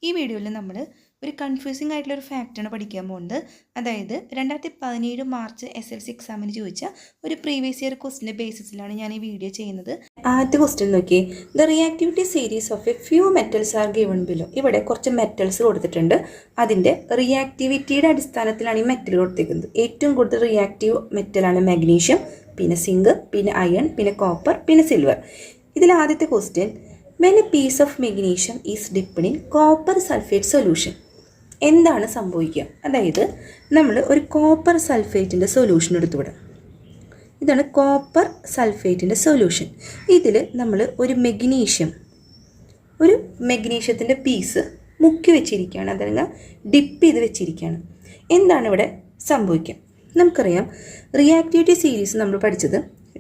ഈ വീഡിയോയിൽ നമ്മൾ ഒരു കൺഫ്യൂസിംഗ് ആയിട്ടുള്ള ഒരു ഫാക്റ്റാണ് പഠിക്കാൻ പോകുന്നത്. അതായത് 2017 മാർച്ച് SLC എക്സാമിന് ചോദിച്ച ഒരു പ്രീവിയസ് ഇയർ ക്വസ്റ്റിൻ്റെ ബേസിസിലാണ് ഞാൻ ഈ വീഡിയോ ചെയ്യുന്നത്. ആദ്യത്തെ ക്വസ്റ്റ്യൻ നോക്കി, the reactivity series of A few metals are given below. ഇവിടെ കുറച്ച് മെറ്റൽസ് കൊടുത്തിട്ടുണ്ട്. അതിൻ്റെ റിയാക്ടിവിറ്റിയുടെ അടിസ്ഥാനത്തിലാണ് ഈ മെറ്റൽ കൊടുത്തിരിക്കുന്നത്. ഏറ്റവും കൂടുതൽ റിയാക്റ്റീവ് മെറ്റലാണ് മാഗ്നീഷ്യം, പിന്നെ സിങ്ക്, പിന്നെ അയൺ, പിന്നെ കോപ്പർ, പിന്നെ സിൽവർ. ഇതിൽ ആദ്യത്തെ question, when a piece of magnesium is dipped in copper sulfate solution, എന്താണ് സംഭവിക്കുക? അതായത് നമ്മൾ ഒരു കോപ്പർ സൾഫേറ്റിൻ്റെ സൊല്യൂഷൻ എടുത്തുവിടാം. ഇതാണ് കോപ്പർ സൾഫേറ്റിൻ്റെ സൊല്യൂഷൻ. ഇതിൽ നമ്മൾ ഒരു മെഗ്നീഷ്യത്തിൻ്റെ പീസ് മുക്കി വെച്ചിരിക്കുകയാണ്, അതായത് ഡിപ്പ് ചെയ്ത് വെച്ചിരിക്കുകയാണ്. എന്താണ് ഇവിടെ സംഭവിക്കുക? നമുക്കറിയാം റിയാക്ടിവിറ്റി സീരീസ് നമ്മൾ പഠിച്ചത്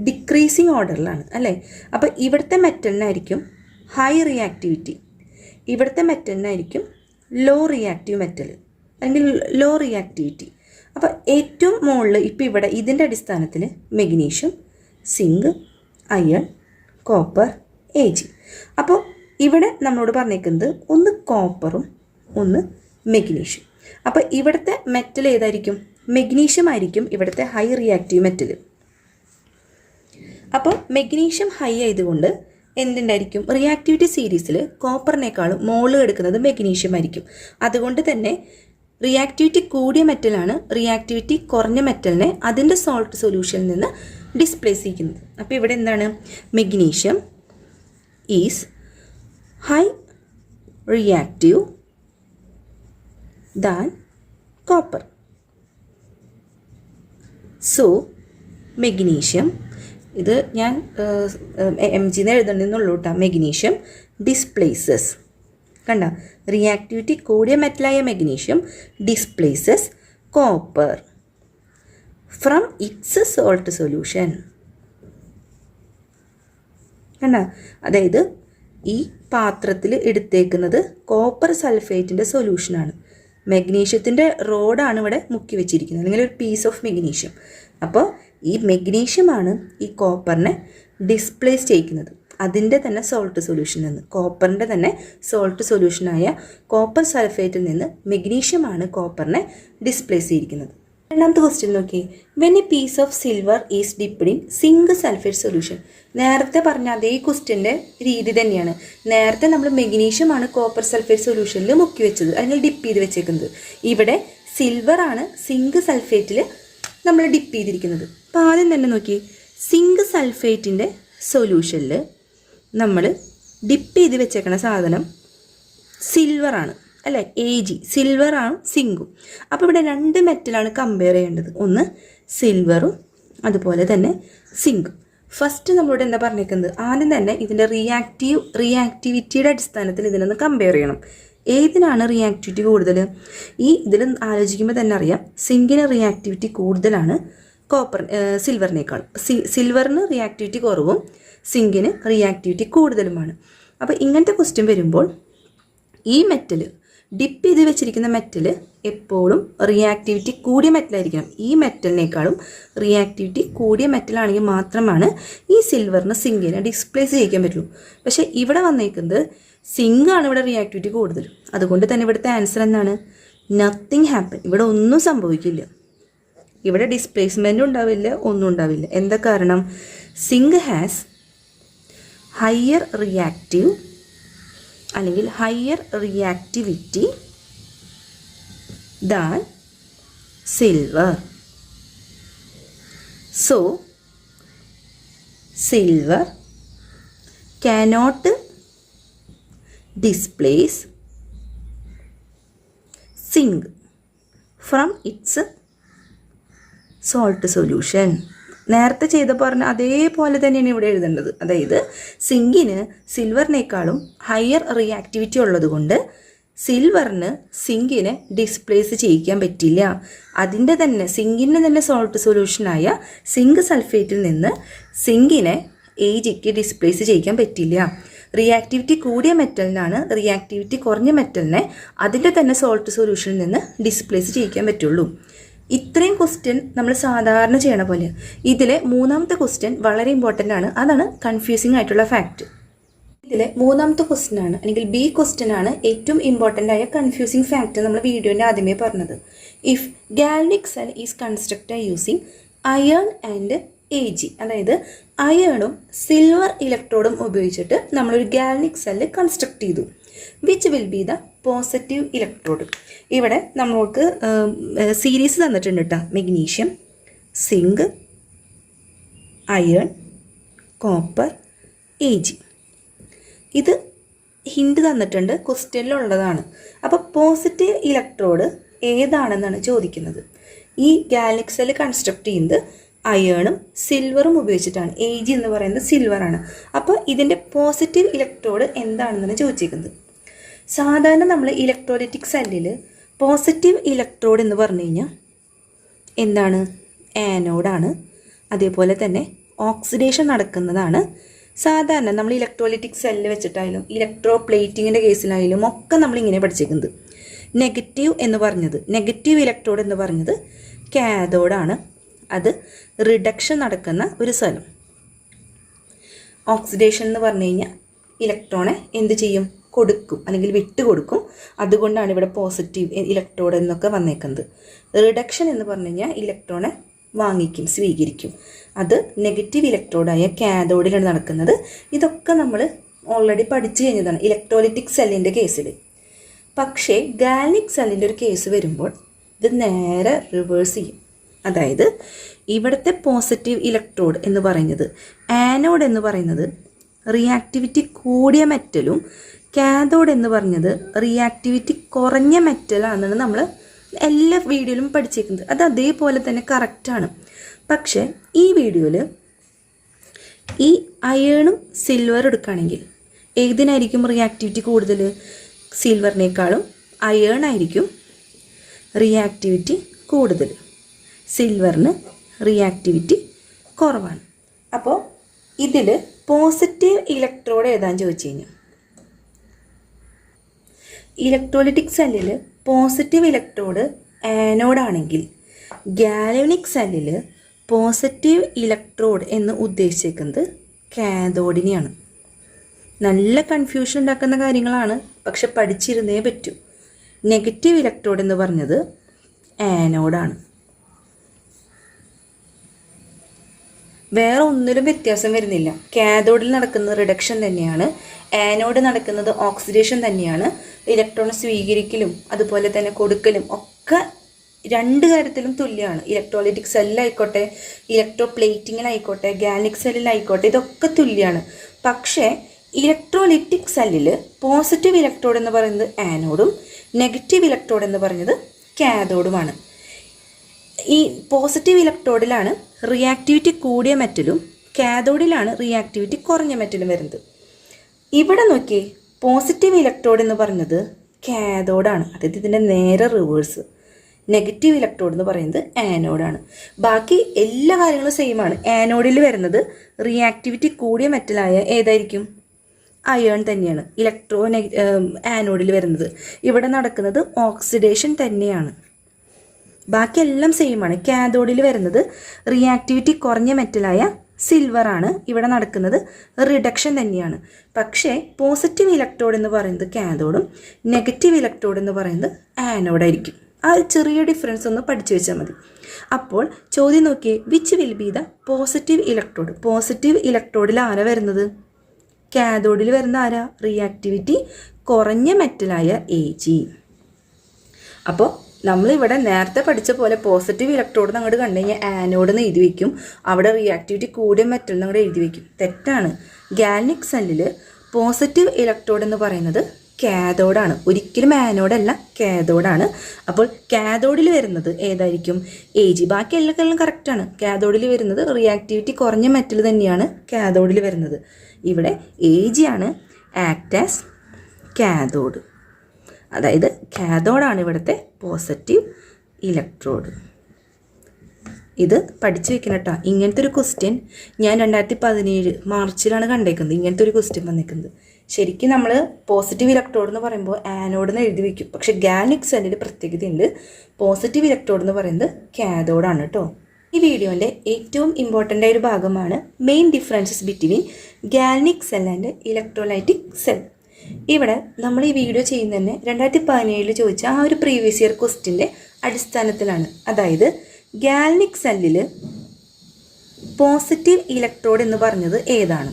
ഡിക്രീസിങ് ഓർഡറിലാണ് അല്ലേ? അപ്പോൾ ഇവിടുത്തെ മെറ്റലിനായിരിക്കും ഹൈ റിയാക്ടിവിറ്റി, ഇവിടുത്തെ മെറ്റലിനായിരിക്കും ലോ റിയാക്റ്റീവ് മെറ്റൽ അല്ലെങ്കിൽ ലോ റിയാക്ടിവിറ്റി. അപ്പോൾ ഏറ്റവും മുകളിൽ ഇപ്പോൾ ഇവിടെ ഇതിൻ്റെ അടിസ്ഥാനത്തിൽ magnesium, zinc, iron, copper, Ag. അപ്പോൾ ഇവിടെ നമ്മളോട് പറഞ്ഞേക്കുന്നത് ഒന്ന് കോപ്പറും ഒന്ന് മെഗ്നീഷ്യം. അപ്പോൾ ഇവിടുത്തെ മെറ്റൽ ഏതായിരിക്കും? മെഗ്നീഷ്യം ആയിരിക്കും ഇവിടുത്തെ ഹൈ റിയാക്റ്റീവ് മെറ്റൽ. അപ്പോൾ മെഗ്നീഷ്യം ഹൈ ആയതുകൊണ്ട് എന്തുണ്ടായിരിക്കും? റിയാക്ടിവിറ്റി സീരീസിൽ കോപ്പറിനേക്കാളും മോള് എടുക്കുന്നത് മെഗ്നീഷ്യം ആയിരിക്കും. അതുകൊണ്ട് തന്നെ റിയാക്ടിവിറ്റി കൂടിയ മെറ്റലാണ് റിയാക്ടിവിറ്റി കുറഞ്ഞ മെറ്റലിനെ അതിൻ്റെ സോൾട്ട് സൊല്യൂഷനിൽ നിന്ന് ഡിസ്പ്ലേസ് ചെയ്യുന്നത്. അപ്പോൾ ഇവിടെ എന്താണ്? Magnesium is high reactive than copper. So magnesium, ഇത് ഞാൻ mg എഴുതണമെന്നുള്ളൂ കേട്ടോ. മെഗ്നീഷ്യം ഡിസ്പ്ലേസസ്, കണ്ട, റിയാക്ടിവിറ്റി കൂടിയ മെറ്റലായ magnesium displaces copper from its salt solution. കണ്ട, അതായത് ഈ പാത്രത്തിൽ എടുത്തേക്കുന്നത് കോപ്പർ സൾഫേറ്റിൻ്റെ സൊല്യൂഷനാണ്. മെഗ്നീഷ്യത്തിൻ്റെ റോഡാണ് ഇവിടെ മുക്കി വെച്ചിരിക്കുന്നത്, അല്ലെങ്കിൽ ഒരു പീസ് ഓഫ് മെഗ്നീഷ്യം. അപ്പോൾ ഈ മെഗ്നീഷ്യമാണ് ഈ കോപ്പറിനെ ഡിസ്പ്ലേസ് ചെയ്യിക്കുന്നത് അതിൻ്റെ തന്നെ സോൾട്ട് സൊല്യൂഷനിൽ നിന്ന്. കോപ്പറിൻ്റെ തന്നെ സോൾട്ട് സൊല്യൂഷനായ കോപ്പർ സൾഫേറ്റിൽ നിന്ന് മെഗ്നീഷ്യമാണ് കോപ്പറിനെ ഡിസ്പ്ലേസ് ചെയ്തിരിക്കുന്നത്. രണ്ടാമത്തെ ക്വസ്റ്റ്യൻ നോക്കി, when a piece of silver is dipped in zinc sulphate solution. നേരത്തെ പറഞ്ഞ അതേ ക്വസ്റ്റ്യൻ്റെ രീതി തന്നെയാണ്. നേരത്തെ നമ്മൾ മെഗ്നീഷ്യമാണ് കോപ്പർ സൾഫേറ്റ് സൊല്യൂഷനിൽ മുക്കി വെച്ചത്, അല്ലെങ്കിൽ ഡിപ്പ് ചെയ്ത് വെച്ചേക്കുന്നത്. ഇവിടെ സിൽവറാണ് സിങ്ക് സൾഫേറ്റിൽ നമ്മൾ ഡിപ്പ് ചെയ്തിരിക്കുന്നത്. അപ്പോൾ ആദ്യം തന്നെ നോക്കി, സിങ്ക് സൾഫേറ്റിൻ്റെ സൊല്യൂഷനിൽ നമ്മൾ ഡിപ്പ് ചെയ്ത് വെച്ചേക്കണ സാധനം സിൽവറാണ് അല്ലേ? Ag, സിൽവറാണ് സിങ്കും. അപ്പോൾ ഇവിടെ രണ്ട് മെറ്റലാണ് കമ്പയർ ചെയ്യേണ്ടത്, ഒന്ന് സിൽവറും അതുപോലെ തന്നെ സിങ്കും. ഫസ്റ്റ് നമ്മളോട് എന്താ പറഞ്ഞേക്കുന്നത്? ആദ്യം തന്നെ ഇതിൻ്റെ റിയാക്ടിവിറ്റിയുടെ അടിസ്ഥാനത്തിൽ ഇതിനൊന്ന് കമ്പയർ ചെയ്യണം. ഏതിനാണ് റിയാക്ടിവിറ്റി കൂടുതൽ? ഈ ഇതിൽ ആലോചിക്കുമ്പോൾ തന്നെ അറിയാം, സിങ്കിന് റിയാക്ടിവിറ്റി കൂടുതലാണ് സിൽവറിനേക്കാൾ. സിൽവറിന് റിയാക്ടിവിറ്റി കുറവും സിങ്കിന് റിയാക്ടിവിറ്റി കൂടുതലുമാണ്. അപ്പോൾ ഇങ്ങനത്തെ ക്വസ്റ്റ്യൻ വരുമ്പോൾ ഈ മെറ്റൽ ഡിപ്പ് ചെയ്ത് വെച്ചിരിക്കുന്ന മെറ്റൽ എപ്പോഴും റിയാക്ടിവിറ്റി കൂടിയ മെറ്റലായിരിക്കണം. ഈ മെറ്റലിനേക്കാളും റിയാക്ടിവിറ്റി കൂടിയ മെറ്റലാണെങ്കിൽ മാത്രമാണ് ഈ സിൽവറിന് സിങ്കിനെ ഡിസ്പ്ലേസ് ചെയ്യിക്കാൻ പറ്റുള്ളൂ. പക്ഷേ ഇവിടെ വന്നേക്കുന്നത് സിങ്കാണ് ഇവിടെ റിയാക്ടിവിറ്റി കൂടുതൽ. അതുകൊണ്ട് തന്നെ ഇവിടുത്തെ ആൻസർ എന്താണ്? Nothing happen. ഇവിടെ ഒന്നും സംഭവിക്കില്ല, ഇവിടെ ഡിസ്പ്ലേസ്മെൻറ്റും ഉണ്ടാവില്ല, ഒന്നും ഉണ്ടാവില്ല. എന്താ കാരണം? സിങ്ക് ഹാസ് ഹയർ റിയാക്റ്റീവ് അല്ലെങ്കിൽ higher reactivity than silver. So silver cannot displace zinc from its salt solution. നേരത്തെ ചെയ്ത പറഞ്ഞ അതേപോലെ തന്നെയാണ് ഇവിടെ എഴുതേണ്ടത്. അതായത് സിങ്കിന് സിൽവറിനേക്കാളും ഹയർ റിയാക്ടിവിറ്റി ഉള്ളതുകൊണ്ട് സിൽവറിന് സിങ്കിനെ ഡിസ്പ്ലേസ് ചെയ്യിക്കാൻ പറ്റില്ല. അതിൻ്റെ തന്നെ സിങ്കിൻ്റെ തന്നെ സോൾട്ട് സൊല്യൂഷനായ സിങ്ക് സൾഫേറ്റിൽ നിന്ന് സിങ്കിനെ Agക്ക് ഡിസ്പ്ലേസ് ചെയ്യിക്കാൻ പറ്റില്ല. റിയാക്ടിവിറ്റി കൂടിയ മെറ്റലിനാണ് റിയാക്ടിവിറ്റി കുറഞ്ഞ മെറ്റലിനെ അതിൻ്റെ തന്നെ സോൾട്ട് സൊല്യൂഷനിൽ നിന്ന് ഡിസ്പ്ലേസ് ചെയ്യിക്കാൻ പറ്റുള്ളൂ. ഇത്രയും ക്വസ്റ്റ്യൻ നമ്മൾ സാധാരണ ചെയ്യണ പോലെ. ഇതിലെ മൂന്നാമത്തെ ക്വസ്റ്റ്യൻ വളരെ ഇമ്പോർട്ടൻ്റ് ആണ്. അതാണ് കൺഫ്യൂസിങ് ആയിട്ടുള്ള ഫാക്റ്റ്. ഇതിലെ മൂന്നാമത്തെ ക്വസ്റ്റ്യൻ ആണ്, അല്ലെങ്കിൽ ബി ക്വസ്റ്റ്യൻ ആണ് ഏറ്റവും ഇമ്പോർട്ടൻ്റ് ആയ കൺഫ്യൂസിങ് ഫാക്ടർ നമ്മൾ വീഡിയോൻ്റെ ആദ്യമേ പറഞ്ഞത്. If galvanic cell is constructed using iron and Ag, അതായത് അയണും സിൽവർ ഇലക്ട്രോഡും ഉപയോഗിച്ചിട്ട് നമ്മളൊരു ഗാൽവനിക് സെല്ല് കൺസ്ട്രക്ട് ചെയ്തു. Which will be the positive electrode. ഇവിടെ നമ്മൾക്ക് സീരീസ് തന്നിട്ടുണ്ട് കേട്ടോ. Magnesium, zinc, iron, copper, Ag. ഇത് ഹിൻഡ് തന്നിട്ടുണ്ട്, ക്വസ്റ്റ്യനിലുള്ളതാണ്. അപ്പോൾ പോസിറ്റീവ് ഇലക്ട്രോഡ് ഏതാണെന്നാണ് ചോദിക്കുന്നത്. ഈ ഗാൽവനിക് സെൽ കൺസ്ട്രക്ട് ചെയ്യുന്നത് അയേണും സിൽവറും ഉപയോഗിച്ചിട്ടാണ്. Ag എന്ന് പറയുന്നത് സിൽവറാണ്. അപ്പോൾ ഇതിൻ്റെ പോസിറ്റീവ് ഇലക്ട്രോഡ് എന്താണെന്നാണ് ചോദിച്ചിരിക്കുന്നത്. സാധാരണ നമ്മൾ ഇലക്ട്രോലൈറ്റിക് സെല്ലിൽ പോസിറ്റീവ് ഇലക്ട്രോഡ് എന്ന് പറഞ്ഞു കഴിഞ്ഞാൽ എന്താണ്? ആനോഡാണ്. അതേപോലെ തന്നെ ഓക്സിഡേഷൻ നടക്കുന്നതാണ്. സാധാരണ നമ്മൾ ഇലക്ട്രോലൈറ്റിക് സെല്ല് വെച്ചിട്ടായാലും ഇലക്ട്രോ പ്ലേറ്റിങ്ങിൻ്റെ കേസിലായാലും ഒക്കെ നമ്മളിങ്ങനെ പഠിച്ചേക്കുന്നത്. നെഗറ്റീവ് ഇലക്ട്രോഡ് എന്ന് പറഞ്ഞത് കാഥോഡാണ്. അത് റിഡക്ഷൻ നടക്കുന്ന ഒരു സ്ഥലം. ഓക്സിഡേഷൻ എന്ന് പറഞ്ഞു കഴിഞ്ഞാൽ ഇലക്ട്രോണെ എന്ത് ചെയ്യും? കൊടുക്കും, അല്ലെങ്കിൽ വിട്ട് കൊടുക്കും. അതുകൊണ്ടാണ് ഇവിടെ പോസിറ്റീവ് ഇലക്ട്രോഡ് എന്നൊക്കെ വന്നേക്കുന്നത്. റിഡക്ഷൻ എന്ന് പറഞ്ഞു കഴിഞ്ഞാൽ ഇലക്ട്രോണെ വാങ്ങിക്കും, സ്വീകരിക്കും. അത് നെഗറ്റീവ് ഇലക്ട്രോഡായ കാഥോഡിലാണ് നടക്കുന്നത്. ഇതൊക്കെ നമ്മൾ ഓൾറെഡി പഠിച്ചു കഴിഞ്ഞതാണ് ഇലക്ട്രോലൈറ്റിക് സെല്ലിൻ്റെ കേസിൽ. പക്ഷേ ഗാൽവനിക് സെല്ലിൻ്റെ ഒരു കേസ് വരുമ്പോൾ ഇത് നേരെ റിവേഴ്സ് ചെയ്യും. അതായത് ഇവിടുത്തെ പോസിറ്റീവ് ഇലക്ട്രോഡ് എന്ന് പറയുന്നത്, ആനോഡ് എന്ന് പറയുന്നത് റിയാക്ടിവിറ്റി കൂടിയ മെറ്റലും കാഥോഡ് എന്ന് പറഞ്ഞത് റിയാക്ടിവിറ്റി കുറഞ്ഞ മെറ്റലാണെന്നാണ് നമ്മൾ എല്ലാ വീഡിയോയിലും പഠിച്ചിരിക്കുന്നത്. അത് അതേപോലെ തന്നെ കറക്റ്റാണ്. പക്ഷേ ഈ വീഡിയോയിൽ ഈ അയേണും സിൽവർ എടുക്കുകയാണെങ്കിൽ ഏതിനായിരിക്കും റിയാക്ടിവിറ്റി കൂടുതൽ? സിൽവറിനേക്കാളും അയേൺ ആയിരിക്കും റിയാക്ടിവിറ്റി കൂടുതൽ. സിൽവറിന് റിയാക്ടിവിറ്റി കുറവാണ്. അപ്പോൾ ഇതിൽ പോസിറ്റീവ് ഇലക്ട്രോഡ് ഏതാണെന്ന് ചോദിച്ചു കഴിഞ്ഞാൽ, ഇലക്ട്രോലൈറ്റിക് സെല്ലിൽ പോസിറ്റീവ് ഇലക്ട്രോഡ് ആനോഡാണെങ്കിൽ ഗാൽവനിക് സെല്ലിൽ പോസിറ്റീവ് ഇലക്ട്രോഡ് എന്ന് ഉദ്ദേശിക്കുന്നത് കാഥോഡിനെയാണ്. നല്ല കൺഫ്യൂഷൻ ഉണ്ടാക്കുന്ന കാര്യങ്ങളാണ്, പക്ഷെ പഠിച്ചിരുന്നേ പറ്റൂ. നെഗറ്റീവ് ഇലക്ട്രോഡ് എന്ന് പറഞ്ഞത് ആനോഡാണ്. വേറെ ഒന്നിലും വ്യത്യാസം വരുന്നില്ല. കാഥോഡിൽ നടക്കുന്നത് റിഡക്ഷൻ തന്നെയാണ്, ആനോഡ് നടക്കുന്നത് ഓക്സിഡേഷൻ തന്നെയാണ്. ഇലക്ട്രോൺ സ്വീകരിക്കലും അതുപോലെ തന്നെ കൊടുക്കലും ഒക്കെ രണ്ട് കാര്യത്തിലും തുല്യമാണ്. ഇലക്ട്രോലൈറ്റിക് സെല്ലായിക്കോട്ടെ, ഇലക്ട്രോ പ്ലേറ്റിങ്ങിലായിക്കോട്ടെ, ഗാൽവനിക് സെല്ലിലായിക്കോട്ടെ, ഇതൊക്കെ തുല്യമാണ്. പക്ഷേ ഇലക്ട്രോലൈറ്റിക് സെല്ലിൽ പോസിറ്റീവ് ഇലക്ട്രോഡ് എന്ന് പറയുന്നത് ആനോഡും നെഗറ്റീവ് ഇലക്ട്രോഡ് എന്ന് പറയുന്നത് കാഥോഡുമാണ്. ഈ പോസിറ്റീവ് ഇലക്ട്രോഡിലാണ് റിയാക്ടിവിറ്റി കൂടിയ മെറ്റലും കാഥോഡിലാണ് റിയാക്ടിവിറ്റി കുറഞ്ഞ മെറ്റലും വരുന്നത്. ഇവിടെ നോക്കിയേ, പോസിറ്റീവ് ഇലക്ട്രോഡ് എന്ന് പറയുന്നത് കാഥോഡാണ്. അതായത് ഇതിൻ്റെ നേരെ റിവേഴ്സ്. നെഗറ്റീവ് ഇലക്ട്രോഡ് എന്ന് പറയുന്നത് ആനോഡാണ്. ബാക്കി എല്ലാ കാര്യങ്ങളും സെയിം ആണ്. ആനോഡിൽ വരുന്നത് റിയാക്ടിവിറ്റി കൂടിയ മെറ്റലായ ഏതായിരിക്കും? അയേൺ തന്നെയാണ്. ആനോഡിൽ വരുന്നത്. ഇവിടെ നടക്കുന്നത് ഓക്സിഡേഷൻ തന്നെയാണ്. ബാക്കിയെല്ലാം സെയിം ആണ്. കാഥോഡിൽ വരുന്നത് റിയാക്ടിവിറ്റി കുറഞ്ഞ മെറ്റലായ സിൽവറാണ്. ഇവിടെ നടക്കുന്നത് റിഡക്ഷൻ തന്നെയാണ്. പക്ഷേ പോസിറ്റീവ് ഇലക്ട്രോഡ് എന്ന് പറയുന്നത് കാഥോഡും നെഗറ്റീവ് ഇലക്ട്രോഡ് എന്ന് പറയുന്നത് ആനോഡായിരിക്കും. ആ ഒരു ചെറിയ ഡിഫറൻസ് ഒന്ന് പഠിച്ചു വെച്ചാൽ മതി. അപ്പോൾ ചോദ്യം നോക്കിയേ, which will be the positive electrode. Positive ഇലക്ട്രോഡിൽ ആരാ വരുന്നത്? കാഥോഡിൽ വരുന്ന ആരാ? റിയാക്ടിവിറ്റി കുറഞ്ഞ മെറ്റലായ Ag. അപ്പോൾ നമ്മളിവിടെ നേരത്തെ പഠിച്ച പോലെ പോസിറ്റീവ് ഇലക്ട്രോഡ് അങ്ങോട്ട് കണ്ടു കഴിഞ്ഞാൽ ആനോഡ് എന്ന് എഴുതി വയ്ക്കും, അവിടെ റിയാക്ടിവിറ്റി കൂടിയ മെറ്റൽ അങ്ങോട്ട് എഴുതി വയ്ക്കും. തെറ്റാണ്. ഗാൽവനിക് സെല്ലിൽ പോസിറ്റീവ് ഇലക്ട്രോഡ് എന്ന് പറയുന്നത് കാഥോഡാണ്, ഒരിക്കലും ആനോഡല്ല, കാഥോഡാണ്. അപ്പോൾ കാഥോഡിൽ വരുന്നത് ഏതായിരിക്കും? Ag. ബാക്കി എല്ലാം കറക്റ്റാണ്. കാഥോഡിൽ വരുന്നത് റിയാക്ടിവിറ്റി കുറഞ്ഞ മെറ്റൽ തന്നെയാണ് കാഥോഡിൽ വരുന്നത്. ഇവിടെ Ag ആണ് ആക്ട് ആസ് കാഥോഡ്. അതായത് കാഥോഡാണ് ഇവിടുത്തെ പോസിറ്റീവ് ഇലക്ട്രോഡ്. ഇത് പഠിച്ചു വെക്കണം കേട്ടോ. ഇങ്ങനത്തെ ഒരു ക്വസ്റ്റ്യൻ ഞാൻ 2017 മാർച്ചിലാണ് കണ്ടേക്കുന്നത്. ഇങ്ങനത്തെ ഒരു ക്വസ്റ്റ്യൻ വന്നിരിക്കുന്നത്. ശരിക്കും നമ്മൾ പോസിറ്റീവ് ഇലക്ട്രോഡ് എന്ന് പറയുമ്പോൾ ആനോഡ് എന്ന് എഴുതി വയ്ക്കും. പക്ഷേ ഗാൽവനിക് സെല്ലിൽ പ്രത്യേകതയുണ്ട്. പോസിറ്റീവ് ഇലക്ട്രോഡ് എന്ന് പറയുന്നത് കാഥോഡാണ് കേട്ടോ. ഈ വീഡിയോൻ്റെ ഏറ്റവും ഇമ്പോർട്ടൻ്റ് ആയ ഒരു ഭാഗമാണ് main differences between galvanic cell and electrolytic cell. ഇവിടെ നമ്മൾ ഈ വീഡിയോ ചെയ്യുന്നതന്നെ 2017 ചോദിച്ച ആ ഒരു പ്രീവിയസ് ഇയർ ക്വസ്റ്റിൻ്റെ അടിസ്ഥാനത്തിലാണ്. അതായത് ഗാൽനിക് സെല്ലിൽ പോസിറ്റീവ് ഇലക്ട്രോഡ് എന്ന് പറഞ്ഞത് ഏതാണ്?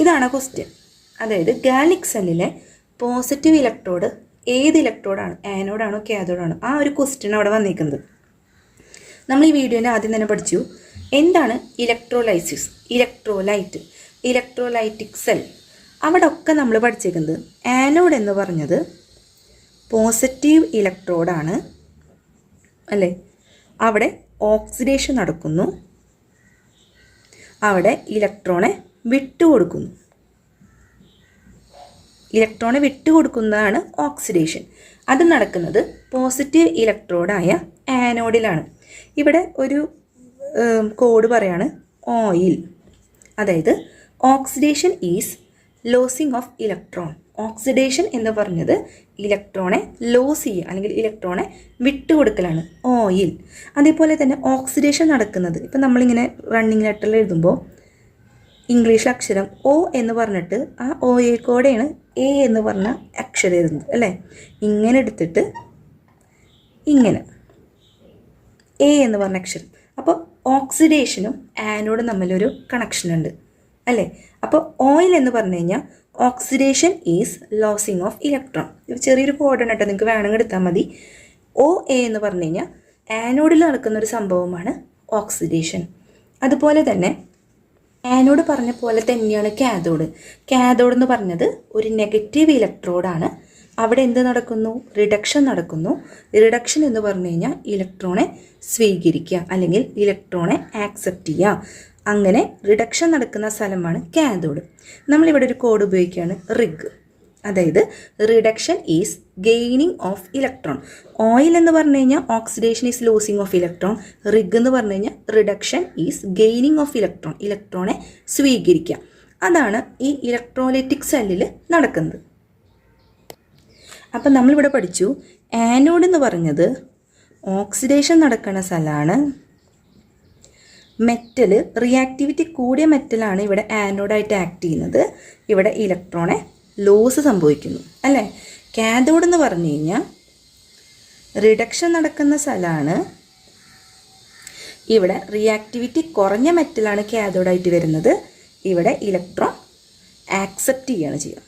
ഇതാണ് ക്വസ്റ്റ്യൻ. അതായത് ഗാൽനിക് സെല്ലിലെ പോസിറ്റീവ് ഇലക്ട്രോഡ് ഏത് ഇലക്ട്രോഡാണ്? ആനോഡാണോ കാഥോഡാണോ? ആ ഒരു ക്വസ്റ്റ്യൻ അവിടെ വന്നിരിക്കുന്നത്. നമ്മൾ ഈ വീഡിയോൻ്റെ ആദ്യം തന്നെ പഠിച്ചു എന്താണ് ഇലക്ട്രോലൈസിസ്, ഇലക്ട്രോലൈറ്റ്, ഇലക്ട്രോലൈറ്റിക് സെൽ. അവിടെ ഒക്കെ നമ്മൾ പഠിച്ചേക്കുന്നത് ആനോഡ് എന്ന് പറഞ്ഞത് പോസിറ്റീവ് ഇലക്ട്രോഡാണ് അല്ലേ. അവിടെ ഓക്സിഡേഷൻ നടക്കുന്നു, അവിടെ ഇലക്ട്രോണെ വിട്ടുകൊടുക്കുന്നു. ഇലക്ട്രോണെ വിട്ടുകൊടുക്കുന്നതാണ് ഓക്സിഡേഷൻ. അത് നടക്കുന്നത് പോസിറ്റീവ് ഇലക്ട്രോഡായ ആനോഡിലാണ്. ഇവിടെ ഒരു കോഡ് പറയാണ് ഓയിൽ. അതായത് oxidation is losing of electron. Oxidation എന്ന് പറഞ്ഞത് ഇലക്ട്രോണെ ലോസ് ചെയ്യുക അല്ലെങ്കിൽ ഇലക്ട്രോണെ വിട്ടുകൊടുക്കലാണ് ഓയിൽ. അതേപോലെ തന്നെ ഓക്സിഡേഷൻ നടക്കുന്നത് ഇപ്പം നമ്മളിങ്ങനെ റണ്ണിങ് ലെറ്ററിൽ എഴുതുമ്പോൾ ഇംഗ്ലീഷ് അക്ഷരം ഒ എന്ന് പറഞ്ഞിട്ട് ആ ഒയെ കൂടെയാണ് എ എന്ന് പറഞ്ഞ അക്ഷരം എഴുതുന്നത് അല്ലേ. ഇങ്ങനെ എടുത്തിട്ട് ഇങ്ങനെ എ എന്ന് പറഞ്ഞ അക്ഷരം. അപ്പോൾ ഓക്സിഡേഷനും ആനോഡും തമ്മിലൊരു കണക്ഷൻ ഉണ്ട് അല്ലേ. അപ്പോൾ ഓയിൽ എന്ന് പറഞ്ഞു കഴിഞ്ഞാൽ oxidation is losing of electron. ചെറിയൊരു കോഡാണ് കേട്ടോ, നിങ്ങൾക്ക് വേണമെങ്കിൽ എടുത്താൽ മതി. ഒ എ എന്ന് പറഞ്ഞു കഴിഞ്ഞാൽ ആനോഡിൽ നടക്കുന്ന ഒരു സംഭവമാണ് ഓക്സിഡേഷൻ. അതുപോലെ തന്നെ ആനോഡ് പറഞ്ഞ പോലെ തന്നെയാണ് കാഥോഡ്. കാഥോഡ് എന്ന് പറഞ്ഞത് ഒരു നെഗറ്റീവ് ഇലക്ട്രോഡാണ്. അവിടെ എന്ത് നടക്കുന്നു? റിഡക്ഷൻ നടക്കുന്നു. റിഡക്ഷൻ എന്ന് പറഞ്ഞു കഴിഞ്ഞാൽ ഇലക്ട്രോണെ സ്വീകരിക്കുക അല്ലെങ്കിൽ ഇലക്ട്രോണെ ആക്സെപ്റ്റ് ചെയ്യുക. അങ്ങനെ റിഡക്ഷൻ നടക്കുന്ന സ്ഥലമാണ് കാഥോഡ്. നമ്മളിവിടെ ഒരു കോഡ് ഉപയോഗിക്കുകയാണ് റിഗ്. അതായത് reduction is gaining of electron. OIL എന്ന് പറഞ്ഞു കഴിഞ്ഞാൽ oxidation is losing of electron. RIG എന്ന് പറഞ്ഞു കഴിഞ്ഞാൽ reduction is gaining of electron, ഇലക്ട്രോണെ സ്വീകരിക്കുക. അതാണ് ഈ ഇലക്ട്രോലൈറ്റിക് സെല്ലിൽ നടക്കുന്നത്. അപ്പം നമ്മളിവിടെ പഠിച്ചു ആനോഡ് എന്ന് പറഞ്ഞത് ഓക്സിഡേഷൻ നടക്കുന്ന സ്ഥലമാണ്. മെറ്റൽ റിയാക്ടിവിറ്റി കൂടിയ മെറ്റലാണ് ഇവിടെ ആനോഡായിട്ട് ആക്ട് ചെയ്യുന്നത്. ഇവിടെ ഇലക്ട്രോണെ ലോസ് സംഭവിക്കുന്നു അല്ലേ. കാഥോഡ് എന്ന് പറഞ്ഞു കഴിഞ്ഞാൽ റിഡക്ഷൻ നടക്കുന്ന സ്ഥലമാണ്. ഇവിടെ റിയാക്ടിവിറ്റി കുറഞ്ഞ മെറ്റലാണ് കാഥോഡായിട്ട് വരുന്നത്. ഇവിടെ ഇലക്ട്രോൺ ആക്സെപ്റ്റ് ചെയ്യുകയാണ് ചെയ്യുക.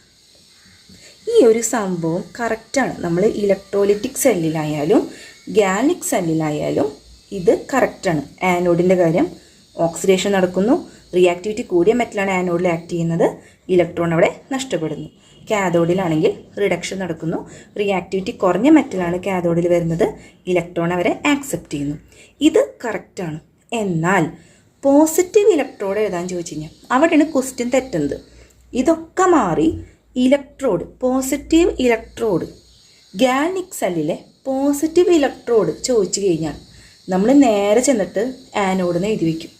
ഈ ഒരു സംഭവം കറക്റ്റാണ്. നമ്മൾ ഇലക്ട്രോലൈറ്റിക് സെല്ലിലായാലും ഗാൽനിക് സെല്ലിലായാലും ഇത് കറക്റ്റാണ്. ആനോഡിൻ്റെ കാര്യം ഓക്സിഡേഷൻ നടക്കുന്നു, റിയാക്ടിവിറ്റി കൂടിയ മെറ്റലാണ് ആനോഡിൽ ആക്ട് ചെയ്യുന്നത്, ഇലക്ട്രോൺ അവിടെ നഷ്ടപ്പെടുന്നു. കാഥോഡിലാണെങ്കിൽ റിഡക്ഷൻ നടക്കുന്നു, റിയാക്ടിവിറ്റി കുറഞ്ഞ മെറ്റലാണ് കാഥോഡിൽ വരുന്നത്, ഇലക്ട്രോൺ അവരെ ആക്സെപ്റ്റ് ചെയ്യുന്നു. ഇത് കറക്റ്റാണ്. എന്നാൽ പോസിറ്റീവ് ഇലക്ട്രോഡ് എഴുതാൻ ചോദിച്ചു കഴിഞ്ഞാൽ അവിടെയാണ് ക്വസ്റ്റ്യൻ തെറ്റുന്നത്. ഇതൊക്കെ മാറി ഇലക്ട്രോഡ്, പോസിറ്റീവ് ഇലക്ട്രോഡ്, ഗാൽനിക് സെല്ലിലെ പോസിറ്റീവ് ഇലക്ട്രോഡ് ചോദിച്ചു കഴിഞ്ഞാൽ നമ്മൾ നേരെ ചെന്നിട്ട് ആനോഡെന്ന് എഴുതി വയ്ക്കും.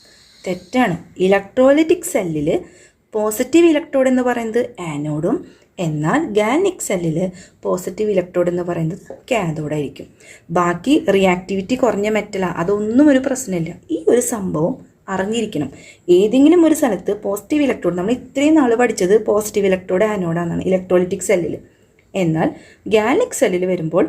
തെറ്റാണ്. ഇലക്ട്രോലൈറ്റിക് സെല്ലിൽ പോസിറ്റീവ് ഇലക്ട്രോഡ് എന്ന് പറയുന്നത് ആനോഡും, എന്നാൽ ഗാൽനിക് സെല്ലിൽ പോസിറ്റീവ് ഇലക്ട്രോഡ് എന്ന് പറയുന്നത് കാഥോഡായിരിക്കും. ബാക്കി റിയാക്ടിവിറ്റി കുറഞ്ഞ മെറ്റലാണ്, അതൊന്നും ഒരു പ്രശ്നമില്ല. ഈ ഒരു സംഭവം അറിഞ്ഞിരിക്കണം. ഏതെങ്കിലും ഒരു സ്ഥലത്ത് പോസിറ്റീവ് ഇലക്ട്രോഡ്, നമ്മൾ ഇത്രയും നാൾ പഠിച്ചത് പോസിറ്റീവ് ഇലക്ട്രോഡ് ആനോഡാണെന്നാണ് ഇലക്ട്രോലൈറ്റിക് സെല്ലിൽ. എന്നാൽ ഗാൽനിക് സെല്ലിൽ വരുമ്പോൾ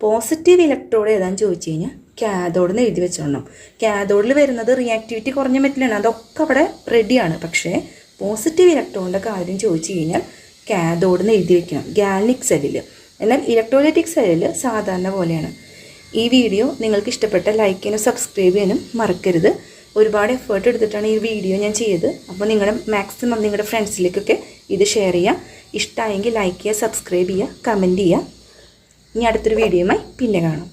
പോസിറ്റീവ് ഇലക്ട്രോഡ് ഏതാൻ ചോദിച്ചു കഴിഞ്ഞാൽ കാഥോഡെന്ന് എഴുതി വെച്ചോണം. കാഥോഡിൽ വരുന്നത് റിയാക്ടിവിറ്റി കുറഞ്ഞ മെറ്റലാണ്, അതൊക്കെ അവിടെ റെഡിയാണ്. പക്ഷേ പോസിറ്റീവ് ഇലക്ട്രോണിൻ്റെ കാര്യം ചോദിച്ചു കഴിഞ്ഞാൽ കാഥോഡെന്ന് എഴുതി വെക്കണം ഗാൽനിക് സെല്ലിൽ. എന്നാൽ ഇലക്ട്രോലൈറ്റിക് സെല്ലിൽ സാധാരണ പോലെയാണ്. ഈ വീഡിയോ നിങ്ങൾക്ക് ഇഷ്ടപ്പെട്ട ലൈക്ക് ചെയ്യാനും സബ്സ്ക്രൈബ് ചെയ്യാനും മറക്കരുത്. ഒരുപാട് എഫേർട്ട് എടുത്തിട്ടാണ് ഈ വീഡിയോ ഞാൻ ചെയ്തത്. അപ്പോൾ നിങ്ങളുടെ മാക്സിമം നിങ്ങളുടെ ഫ്രണ്ട്സിലേക്കൊക്കെ ഇത് ഷെയർ ചെയ്യുക. ഇഷ്ടമായെങ്കിൽ ലൈക്ക് ചെയ്യുക, സബ്സ്ക്രൈബ് ചെയ്യുക, കമൻറ്റ് ചെയ്യുക. ഇനി അടുത്തൊരു വീഡിയോയുമായി പിന്നെ കാണാം.